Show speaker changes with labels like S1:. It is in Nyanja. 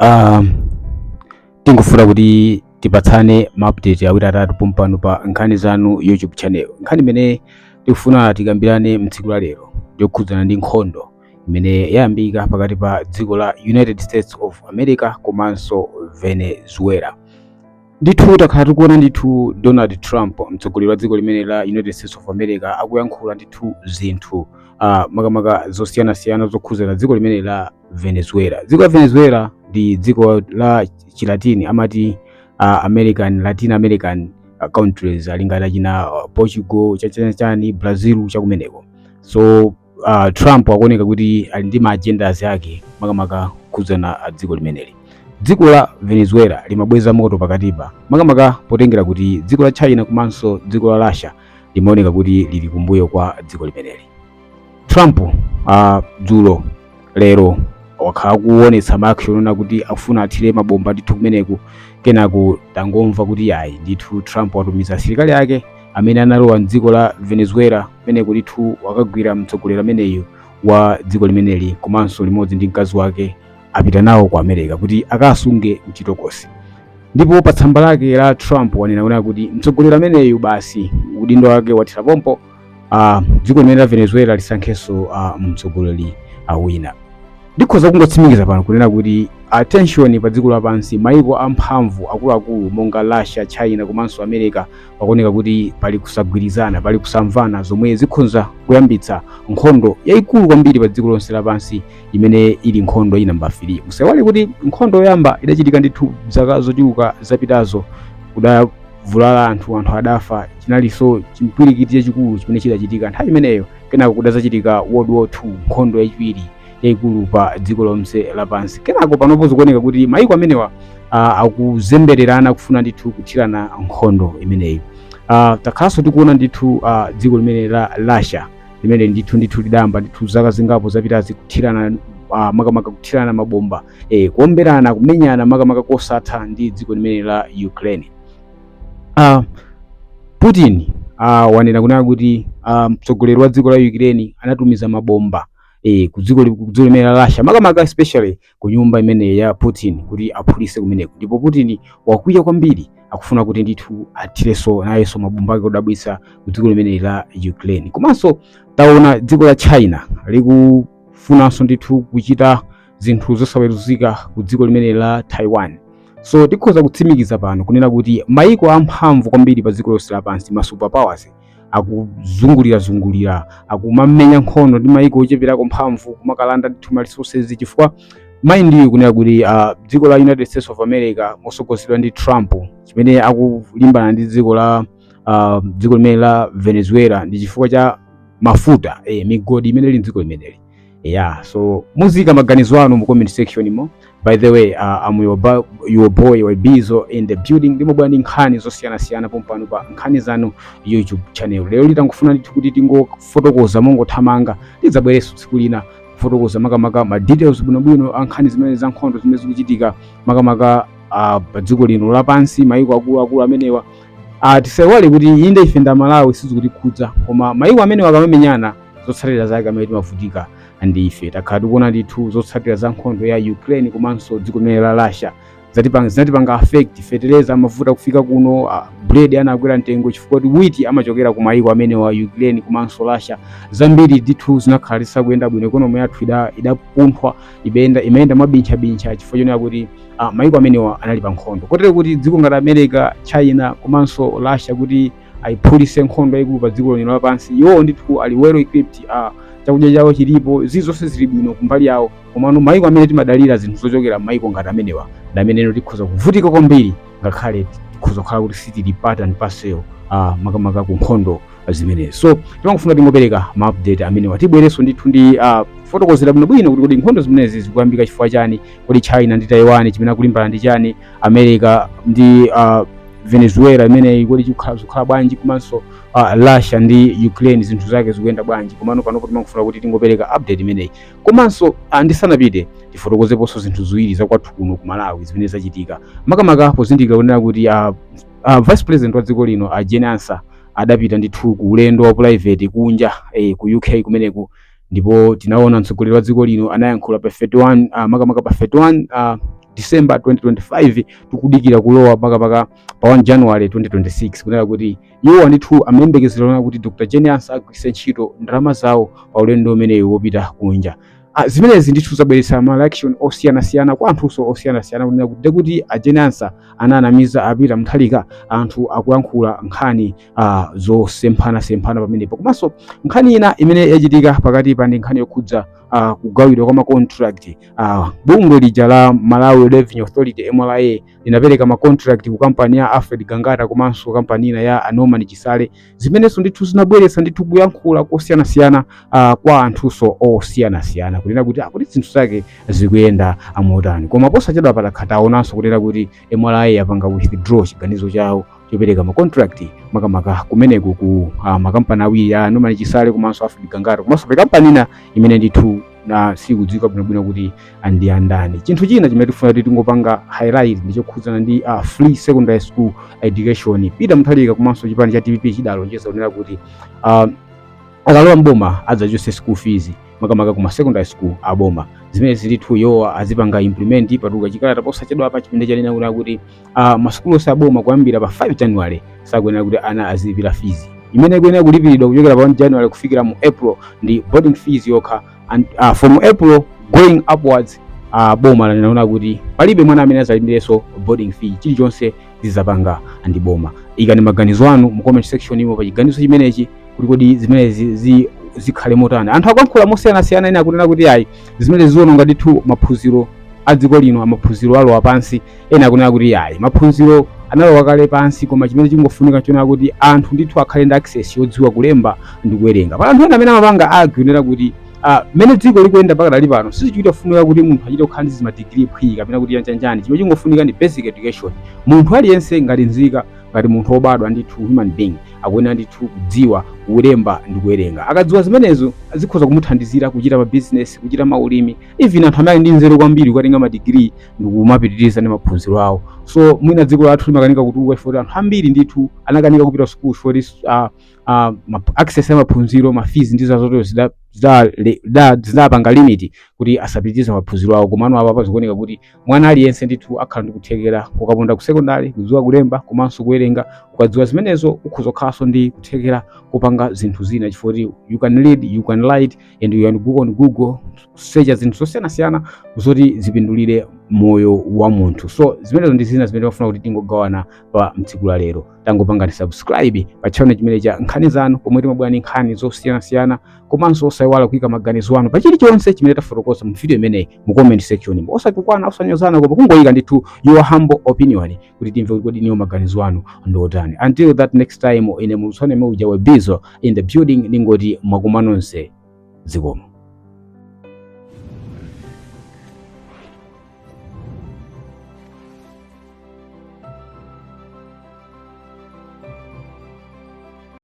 S1: Um, tingofuna kuti tipatsane ma-update awiri atatu pompano pa nkhani zanu YouTube channel. Nkhani imene tikufuna tikambirane mtsiku la lero ndiyokhudzana ndi nkhondo imene yayambika pakati pa dziko la United States of America komanso Venezuela. Ndithu takhala tikuona ndithu Donald Trump, mtsogoleri wa dziko limene la United States of America, akuyankhula ndithu zinthu makamaka zosiyanasiyana zokhudzana dziko limene la Venezuela. Dziko la Venezuela ndi dziko la Chilatini, amati Latin American countries alingana china Portugal chachani Brazil chakumeneko. So Trump akuoneka kuti ali ndi ma-agendas yake makamaka kukhudzana dziko limeneli. Dziko la Venezuela limabweza moto pakatipa makamaka potengera kuti dziko la China komanso dziko la Russia limaoneka kuti lili kumbuyo kwa dziko limeneli. Trump dzulo lero wakhala kuonetsa ma-action ona kuti afuna athire mabomba ndithu kumeneku. Kenako tangomva kuti yayi ndithu Trump watumiza asilikali yake amene analowa mdziko la Venezuela kumeneku ndithu wakagwira mtsogoleri ameneyu wa dziko limeneli komanso limodzi ndi mkazi wake, apita nawo ku America kuti akasunge mchitokosi. Ndipo pa tsamba lake la Trump wanena kuti mtsogoleri ameneyu basi udindo wake wathira pompo, dziko limene la Venezuela lisankhenso mtsogoleri wina. Ndikhoza kungotsimikiza pano kunena kuti attention pa dziko lapansi, maiko amphamvu akuluakulu monga Russia, China komanso America pakuoneka kuti pali kusagwirizana, pali kusamvana zomwe zikhonza kuyambitsa nkhondo yayikulu kwambiri pa dziko lonse lapansi imene ili nkhondo ya namba 3. Musaiwale kuti nkhondo yoyamba idachitika ndithu zaka zochuluka zapitazo, kudavulala anthu adafa, chinalinso chimpwirikiti chachikulu chimene chidachitika nthawi imeneyo. Kenako kudazachitika World War II, nkhondo yachiwiri yayikulu pa dziko lonse lapansi. Kenako panopo zikuoneka kuti maiko amenewa akuzembererana kufuna ndithu kuthirana nkhondo imeneyi. Takhalanso tikuona ndithu dziko limene la Russia limene ndithu lidayamba ndithu zaka zingapo zapitazi kuthirana makamaka kuthirana mabomba, kuomberana, kumenyana makamaka kosatha ndi dziko limene la Ukraine. Putin wanena kunena kuti mtsogoleri wa dziko la Ukraine anatumiza mabomba ku dziko limene la Russia, makamaka especially ku nyumba imene ya Putin kuti aphulise kumeneko. Ndipo Putin wakwiya kwambiri, akufuna kuti ndithu athirenso nayenso mabomba ake odabwitsa ku dziko limene la Ukraine. Komanso taona dziko la China likufunanso ndithu kuchita zinthu zosaweruzika ku dziko limene la Taiwan. So tikhoza kutsimikiza pano kunena kuti maiko amphamvu kwambiri pa dziko lonse lapansi, ma superpowers, akuzungulira akumamenya nkhondo ndi maiko ocheperako mphamvu kumakalanda ndithu ma resources, chifukwa maindi kunena kuti dziko la United States of America mosogozedwa ndi Trump chimene akulimbana ndi dziko limene la Venezuela ndi chifukwa cha mafuta, migodi imene ili dziko limeneli. So muzika maganizo anu mu comment section mo. By the way, I'm your boy Webizo in the building. Ndimobwa ndi nkhani zosiyanasiyana pompano pa nkhani zanu YouTube channel. Lero litangufuna ndithu kuti tingofotokoza mongothamanga, tidzabwereso tsiku lina kufotokoza makamaka ma details bwinobwino a nkhani zimene za nkhondo zimene zikuchitika makamaka pa dziko lino lapansi, maiko akuluakulu amenewa. Tisaiwale kuti inde ife nda Malawi sizikutikhudza, koma maiko amenewa akamamenyana zotsatira zake amene timavutika ndi ife. Takhala tikuona ndithu zotsatira za nkhondo ya Ukraine komanso dziko limene la Russia zinatipanga affect fertilizer, mafuta kufika kuno, bread anakwera mtengo chifukwa kuti wheat amachokera ku maiko amene wa Ukraine komanso Russia. Zambiri ndithu zinakhala zisakuyenda bwino, economy yathu idapunthwa, imayenda mabincha chifukwa chonena kuti maiko amenewa anali pa nkhondo. Kotero kuti dziko ngati America, China komanso Russia kuti ayiphulise nkhondo yayikulu pa dziko lino lapansi, iwo ndithu ali well equipped, chakudya chawo chilipo, zonse zili bwino kumbali yawo. Komano maiko amene timadalira zinthu zochokera maiko ngati amenewa ndameneno tikhoza kuvutika kwambiri, ngakhale tikhoza kukhala kuti sitili pattern paseyo makamaka ku nkhondo zimenezi. So timangofuna tingopereka ma-update amenewa, tibwereso ndithu ndi fotokozera bwinobwino kuti kodi nkhondo zimenezi zikuyambika chifukwa chani, kodi China ndi Taiwan chimene akulimbana ndi chani, America ndi Venezuela imene kodi zikukhala bwanji, komanso Russia ndi Ukraine zinthu zake zikuyenda bwanji. Komano panopo timangofuna kuti tingopereka update imeneyi. Komanso ndisanapite tifotokozeponso zinthu ziwiri zakwathu kuno ku Malawi zimene zachitika, makamaka pozindikira kunena kuti Vice President wa dziko lino Jane Ansah adapita ndithu ku ulendo wa private kunja ku UK kumeneku. Ndipo tinaona mtsogoleri wa dziko lino anayankhula pa 31 makamaka pa 31 December 2025 tikudikira kulowa paka pa 1 January 2026 kunena kuti iwo ndithu amayembekezera kuti Dr. Jenius agwiritse ntchito ndalama zawo pa ulendo umenewu wopita kunja. Zimenezi ndithu zabweretsa ma reaction osiyanasiyana kwa anthu osiyanasiyana kunena kuti Jenius ananamiza apita mthalika anthu akuyankhula nkhani zosemphana pamenepo. Komanso nkhani ina imene yachitika pakati pa ndi nkhani yokhudza kugawidwa kwa macontract. Bungwe lija la Malawi Revenue Authority MRA linapereka macontract ku kampani ya Alfred Gangata komanso kampani ina ya Norman Chisale, zimenenso ndithu zinabweretsa ndithu kuyankhula kosiyanasiyana kwa anthuso osiyanasiyana kunena kuti zinthu zake zikuyenda motani. Koma posachedwa patakataonanso kunena kuti MRA yapanga withdraw chiganizo chawo chopereka macontract makamaka kumeneku ku makampani awiri ya Norman Chisale komanso Alfred Gangata komanso pa kampani ina imene ndithu na sikudziwika bwinobwino kuti ndi andani. Chinthu china chimene tifuna kuti tingopanga highlight ndi chokhudzana ndi free secondary school education. Pita mthalika komanso chipani cha TPP chidalonjeza kunena kuti akalowa mboma adzachotse school fees makamaka kuma secondary school aboma. Zimene zilithu yowa azipanga implement patuka chikalata posachedwa pa chipinda chanena kunena kuti masukulu onse aboma kuyambira pa 5 January sakuyenera kuti ana azilipira fees. Imene ikuyenera kulipiridwa kuchokera pa 1 January kufikira mu April ndi boarding fees yokha. And from April going upwards boma linaona kuti palibe mwana amene azalipirirenso boarding fee, chilichonse zizapanga ndi boma. Ikani maganizo anu mu comment section imo pa chiganizo chimenechi kuti kodi zimenezi zikhale motani. Anthu akuyankhula mosiyanasiyana ena akunena kuti ayi zimene ziononga ndithu maphunziro a dziko lino, amaphunziro alowa pansi. Ena akunena kuti ayi maphunziro analowa kale pansi, koma chimene chingofunika chona kuti anthu ndithu akhale ndi access yodziwa kulemba ndi kuwerenga. Pa anthu ena amene amapanga akunena kuti mene dziko likuyenda mpaka dali pano sichikufunika kuti munthu achite kukhala ndi madegree phwi kapena kuti yanjanjani. Chimene chingofunika ndi basic education. Munthu aliyense ngati nzika, ngati munthu obadwa ndithu human being akuyenera ndithu kudziwa kulemba ndi kuwerenga. Akadziwa zimenezo zikhoza kumuthandizira kuchita ma business, kuchita maulimi. Even anthu amene ndi nzeru kwambiri kukatenga ma degree ndi kumapitiriza ndi maphunziro awo. So mwina dziko lathu limakanika kuti for anthu ambiri ndithu anakanika kupita school for this access ya maphunziro, ma fees ndizo zoto zidapanga limit kuti asapitirize maphunziro awo. Komano apa pazikuoneka kuti mwana aliyense ndithu akhala ndi kuthekera kukaponda ku secondary kudziwa kulemba komanso kuwerenga. Ukadziwa zimenezo ukhozokhaso ndi kuthekera kupanga zinthu zina chifukwa you can read, you can write and you can go on Google search zinthu zosiyanasiyana zoti zipindulire moyo wa munthu. So zimenezo ndi zina zimene wafuna kuti tingogawana pa mtsiku la lero. Tangopanga ni subscribe pa channel chimene cha nkhani zanu pomwe timabwera ndi nkhani zosiyanasiyana komanso osayiwala kuyika maganizo anu pa chilichonse chimene tafotokoza mu video imeneyi mu comment section. Osatukwana osanyozana koma kungoyika ndithu your humble opinion kuti timve kuti niyo maganizo anu ndotani. Until that next time, ine mulusane meuja we Bizo in the building, ningoti mwakumanonse zikomo.